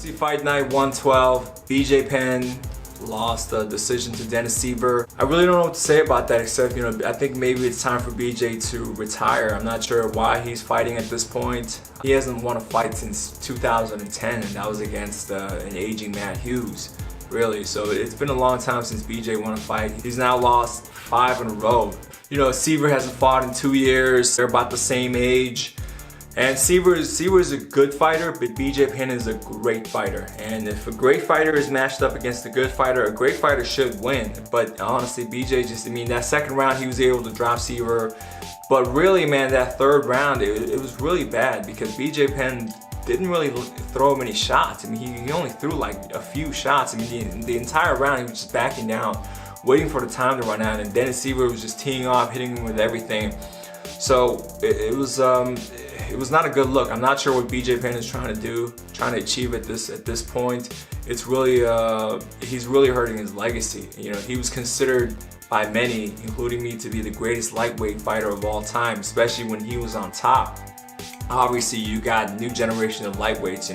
UFC Fight Night 112, BJ PENN lost the decision to Dennis Siver. I really don't know what to say about that except, I think maybe it's time for BJ to retire. I'm not sure why he's fighting at this point. He hasn't won a fight since 2010, and that was against an aging Matt Hughes, really. So it's been a long time since BJ won a fight. He's now lost 5 in a row. Siver hasn't fought in 2 years. They're about the same age. And Siver is a good fighter, but BJ PENN is a great fighter. And if a great fighter is matched up against a good fighter, a great fighter should win. But honestly, BJ that second round he was able to drop Siver. But really, man, that third round, it was really bad because BJ PENN didn't really throw many shots. He only threw like a few shots. The entire round he was just backing down, waiting for the time to run out. And Dennis Siver was just teeing off, hitting him with everything. So it was not a good look. I'm not sure what BJ PENN is trying to do, trying to achieve at this point. It's really he's really hurting his legacy. He was considered by many, including me, to be the greatest lightweight fighter of all time, especially when he was on top. Obviously, you got new generation of lightweights.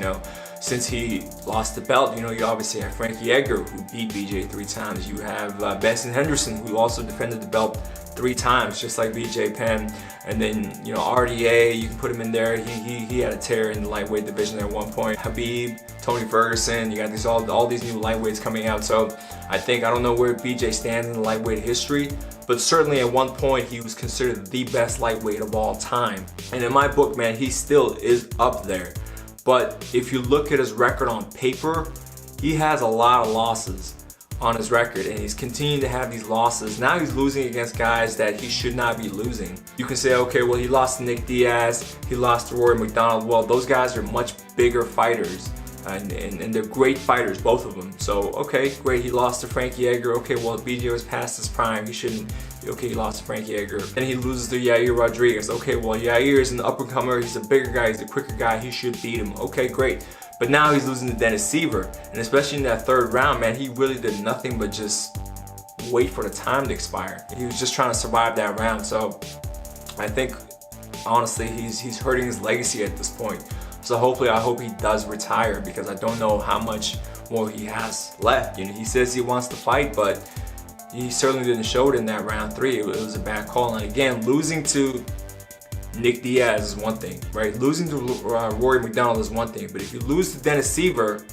Since he lost the belt, you obviously have Frankie Edgar, who beat BJ 3 times. You have Benson Henderson, who also defended the belt 3 times, just like BJ PENN. And then, RDA, you can put him in there. He had a tear in the lightweight division at one point. Habib, Tony Ferguson, you got all these new lightweights coming out. So I don't know where BJ stands in the lightweight history, but certainly at one point he was considered the best lightweight of all time. And in my book, man, he still is up there. But if you look at his record on paper, he has a lot of losses on his record, and he's continuing to have these losses. Now he's losing against guys that he should not be losing. You can say, okay, well, he lost to Nick Diaz, he lost to Rory McDonald. Well, those guys are much bigger fighters, and they're great fighters, both of them. So, okay, great, he lost to Frankie Edgar. Okay, well, BJ was past his prime, he shouldn't. Okay, he lost to Frankie Edgar. Then he loses to Yair Rodriguez. Okay, well, Yair is an up-and-comer, he's a bigger guy, he's a quicker guy, he should beat him. Okay, great. But now he's losing to Dennis Siver. And especially in that third round, man, he really did nothing but just wait for the time to expire. He was just trying to survive that round. So I think, honestly, he's hurting his legacy at this point. So hopefully, I hope he does retire, because I don't know how much more he has left. He says he wants to fight, but he certainly didn't show it in that round 3. It was a bad call. And again, losing to Nick Diaz is one thing, right? Losing to Rory McDonald is one thing, but if you lose to Dennis Siver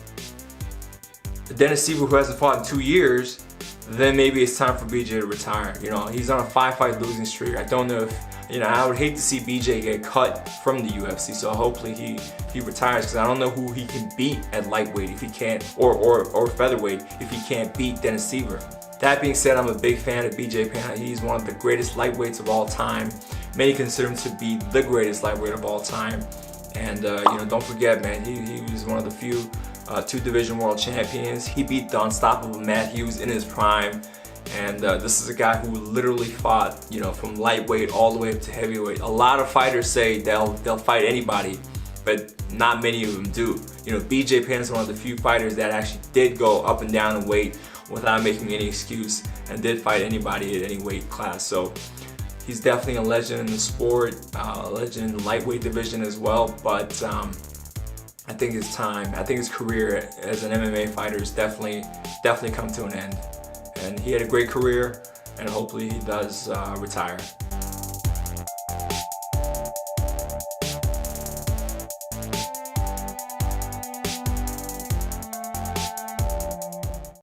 who hasn't fought in 2 years, then maybe it's time for BJ to retire. He's on a 5-fight losing streak. I don't know if, I would hate to see BJ get cut from the UFC, so hopefully he retires, because I don't know who he can beat at lightweight if he can't, or featherweight if he can't beat Dennis Siver. That being said, I'm a big fan of BJ PENN. He's one of the greatest lightweights of all time. Many consider him to be the greatest lightweight of all time. And don't forget, man, he was one of the few 2-division world champions. He beat the unstoppable Matt Hughes in his prime. And this is a guy who literally fought, from lightweight all the way up to heavyweight. A lot of fighters say they'll fight anybody, but not many of them do. BJ PENN is one of the few fighters that actually did go up and down in weight without making any excuse, and did fight anybody at any weight class. So he's definitely a legend in the sport, a legend in the lightweight division as well. But I think his career as an MMA fighter is definitely come to an end. And he had a great career, and hopefully he does retire.